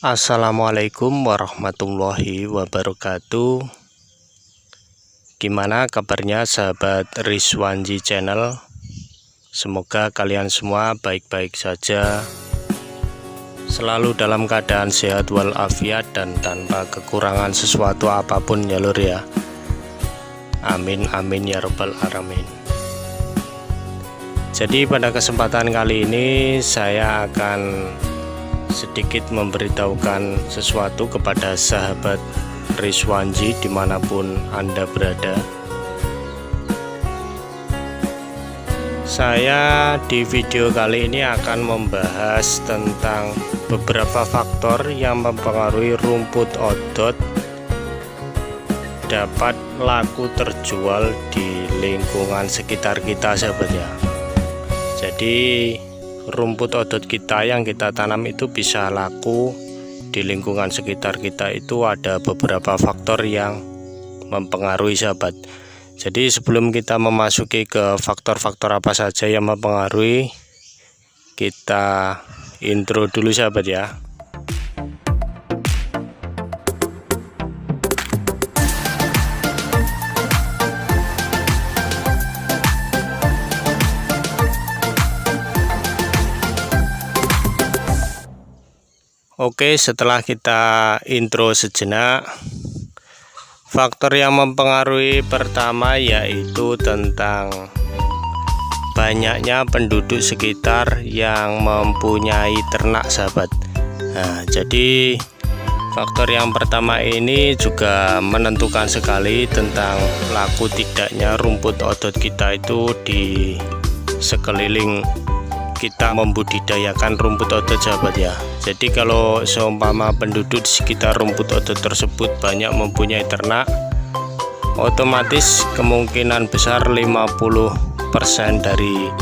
Assalamualaikum warahmatullahi wabarakatuh. Gimana kabarnya sahabat Rizwanji Channel? Semoga kalian semua baik-baik saja, selalu dalam keadaan sehat walafiat dan tanpa kekurangan sesuatu apapun ya lur ya. Amin amin ya robbal alamin. Jadi pada kesempatan kali ini saya akan sedikit memberitahukan sesuatu kepada sahabat Rizwanji dimanapun Anda berada. Saya di video kali ini akan membahas tentang beberapa faktor yang mempengaruhi rumput odot dapat laku terjual di lingkungan sekitar kita sahabat ya. Jadi rumput odot kita yang kita tanam itu bisa laku di lingkungan sekitar kita, itu ada beberapa faktor yang mempengaruhi sahabat. Jadi sebelum kita memasuki ke faktor-faktor apa saja yang mempengaruhi, kita intro dulu sahabat ya. Oke, setelah kita intro sejenak, faktor yang mempengaruhi pertama yaitu tentang banyaknya penduduk sekitar yang mempunyai ternak sahabat. Nah, jadi faktor yang pertama ini juga menentukan sekali tentang laku tidaknya rumput odot kita itu di sekeliling kita membudidayakan rumput odot sahabat ya. Jadi kalau seumpama penduduk di sekitar rumput odot tersebut banyak mempunyai ternak, otomatis kemungkinan besar 50% dari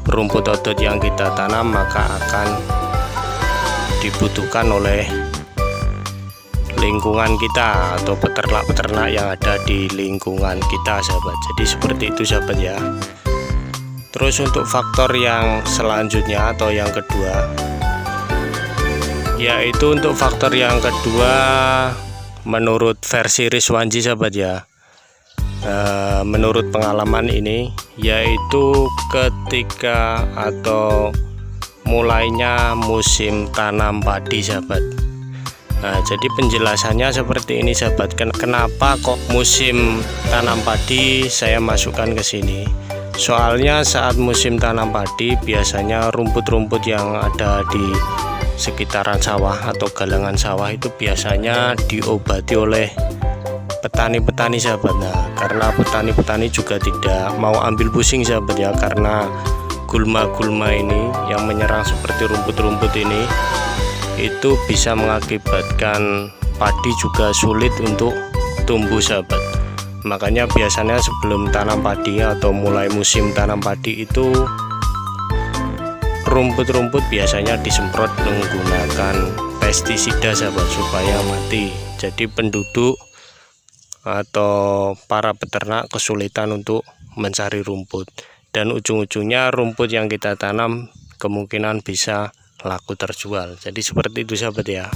rumput odot yang kita tanam maka akan dibutuhkan oleh lingkungan kita atau peternak-peternak yang ada di lingkungan kita sahabat. Jadi seperti itu sahabat ya. Terus untuk faktor yang selanjutnya atau yang kedua, yaitu untuk faktor yang kedua menurut versi Rizwanji sahabat ya, menurut pengalaman ini, yaitu ketika atau mulainya musim tanam padi sahabat. Nah, jadi penjelasannya seperti ini sahabat. Kenapa kok musim tanam padi saya masukkan ke sini? Soalnya saat musim tanam padi biasanya rumput-rumput yang ada di sekitaran sawah atau galangan sawah itu biasanya diobati oleh petani-petani sahabat. Nah, karena petani-petani juga tidak mau ambil pusing sahabat ya, karena gulma-gulma ini yang menyerang seperti rumput-rumput ini itu bisa mengakibatkan padi juga sulit untuk tumbuh sahabat. Makanya biasanya sebelum tanam padi atau mulai musim tanam padi itu rumput-rumput biasanya disemprot menggunakan pestisida sahabat supaya mati. Jadi penduduk atau para peternak kesulitan untuk mencari rumput, dan ujung-ujungnya rumput yang kita tanam kemungkinan bisa laku terjual. Jadi seperti itu sahabat ya.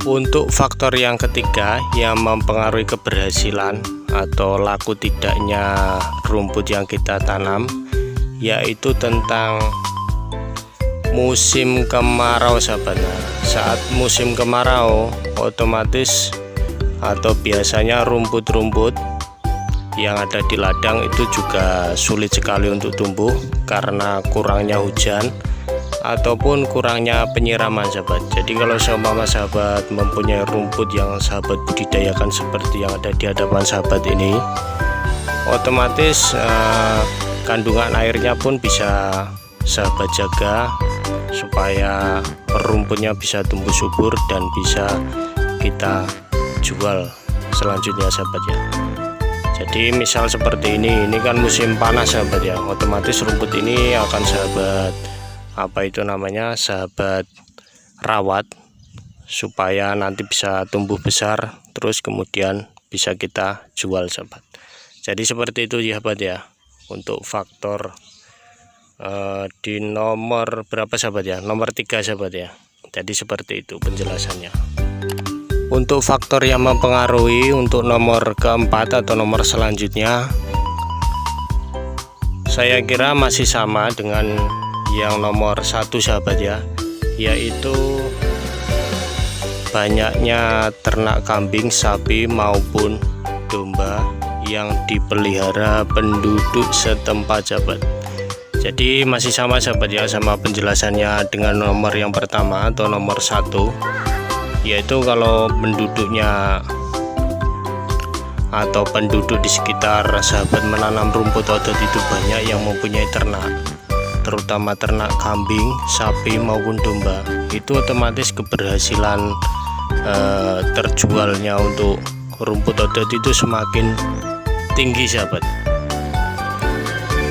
Untuk faktor yang ketiga yang mempengaruhi keberhasilan atau laku tidaknya rumput yang kita tanam, yaitu tentang musim kemarau sahabat. Nah, saat musim kemarau otomatis atau biasanya rumput-rumput yang ada di ladang itu juga sulit sekali untuk tumbuh karena kurangnya hujan ataupun kurangnya penyiraman sahabat. Jadi kalau seumpama sahabat mempunyai rumput yang sahabat budidayakan seperti yang ada di hadapan sahabat ini, otomatis kandungan airnya pun bisa sahabat jaga supaya rumputnya bisa tumbuh subur dan bisa kita jual selanjutnya sahabat ya. Jadi misal seperti ini kan musim panas sahabat ya, otomatis rumput ini akan sahabat sahabat rawat supaya nanti bisa tumbuh besar, terus kemudian bisa kita jual sahabat. Jadi seperti itu ya sahabat ya. Untuk faktor di nomor berapa sahabat ya, nomor 3 sahabat ya. Jadi seperti itu penjelasannya. Untuk faktor yang mempengaruhi untuk nomor keempat atau nomor selanjutnya, saya kira masih sama dengan yang nomor 1 sahabat ya, yaitu banyaknya ternak kambing, sapi maupun domba yang dipelihara penduduk setempat sahabat. Jadi masih sama sahabat ya, sama penjelasannya dengan nomor yang pertama atau nomor 1, yaitu kalau penduduknya atau penduduk di sekitar sahabat menanam rumput odot itu banyak yang mempunyai ternak, terutama ternak kambing, sapi maupun domba, itu otomatis keberhasilan terjualnya untuk rumput odot itu semakin tinggi sahabat.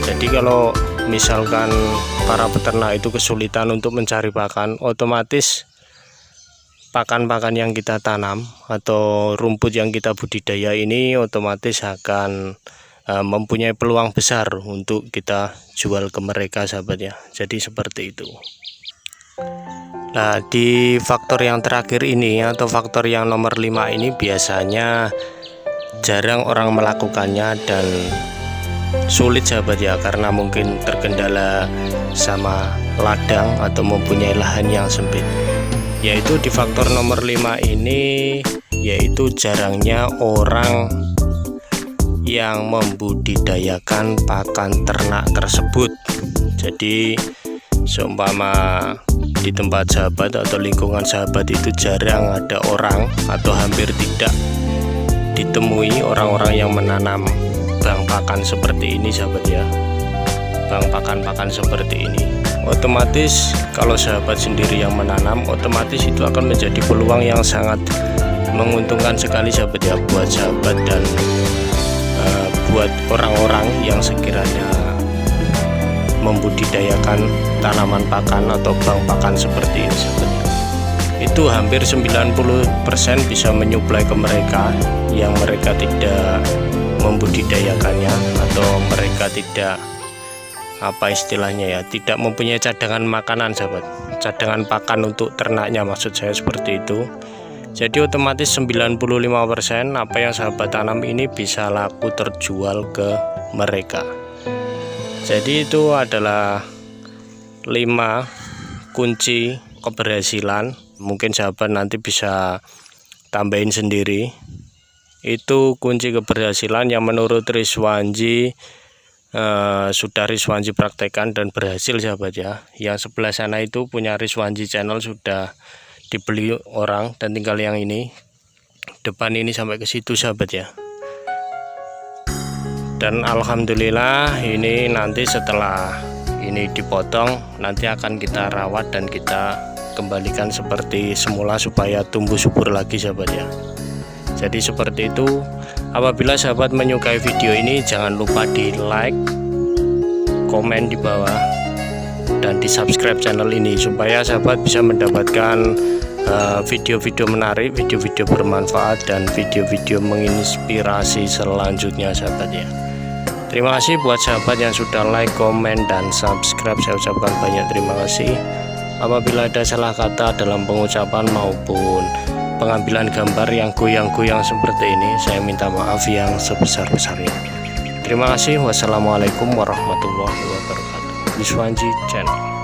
Jadi kalau misalkan para peternak itu kesulitan untuk mencari pakan, otomatis pakan-pakan yang kita tanam atau rumput yang kita budidaya ini otomatis akan mempunyai peluang besar untuk kita jual ke mereka sahabat ya. Jadi seperti itu. Nah, di faktor yang terakhir ini atau faktor yang nomor 5 ini biasanya jarang orang melakukannya dan sulit sahabat ya, karena mungkin terkendala sama ladang atau mempunyai lahan yang sempit. Yaitu di faktor nomor 5 ini, yaitu jarangnya orang yang membudidayakan pakan ternak tersebut. Jadi seumpama di tempat sahabat atau lingkungan sahabat itu jarang ada orang atau hampir tidak ditemui orang-orang yang menanam bang pakan seperti ini sahabat ya, bang pakan-pakan seperti ini. Otomatis kalau sahabat sendiri yang menanam, otomatis itu akan menjadi peluang yang sangat menguntungkan sekali sahabat ya, buat sahabat dan buat orang-orang yang sekiranya membudidayakan tanaman pakan atau bang pakan seperti ini sahabat. Itu hampir 90% bisa menyuplai ke mereka yang mereka tidak membudidayakannya atau mereka tidak tidak mempunyai cadangan makanan sahabat, cadangan pakan untuk ternaknya maksud saya seperti itu. Jadi otomatis 95% apa yang sahabat tanam ini bisa laku terjual ke mereka. Jadi itu adalah 5 kunci keberhasilan. Mungkin sahabat nanti bisa tambahin sendiri. Itu kunci keberhasilan yang menurut Rizwanji sudah Rizwanji praktekkan dan berhasil sahabat ya. Yang sebelah sana itu punya Rizwanji channel sudah dibeli orang dan tinggal yang ini depan ini sampai ke situ sahabat ya. Dan alhamdulillah ini nanti setelah ini dipotong nanti akan kita rawat dan kita kembalikan seperti semula supaya tumbuh subur lagi sahabat ya. Jadi seperti itu. Apabila sahabat menyukai video ini, jangan lupa di like, komen di bawah, dan di subscribe channel ini supaya sahabat bisa mendapatkan video-video menarik, video-video bermanfaat, dan video-video menginspirasi selanjutnya sahabat ya. Terima kasih buat sahabat yang sudah like, komen, dan subscribe. Saya ucapkan banyak terima kasih. Apabila ada salah kata dalam pengucapan maupun pengambilan gambar yang goyang-goyang seperti ini, saya minta maaf yang sebesar-besarnya. Terima kasih. Wassalamualaikum warahmatullahi wabarakatuh. Rizwanji Channel.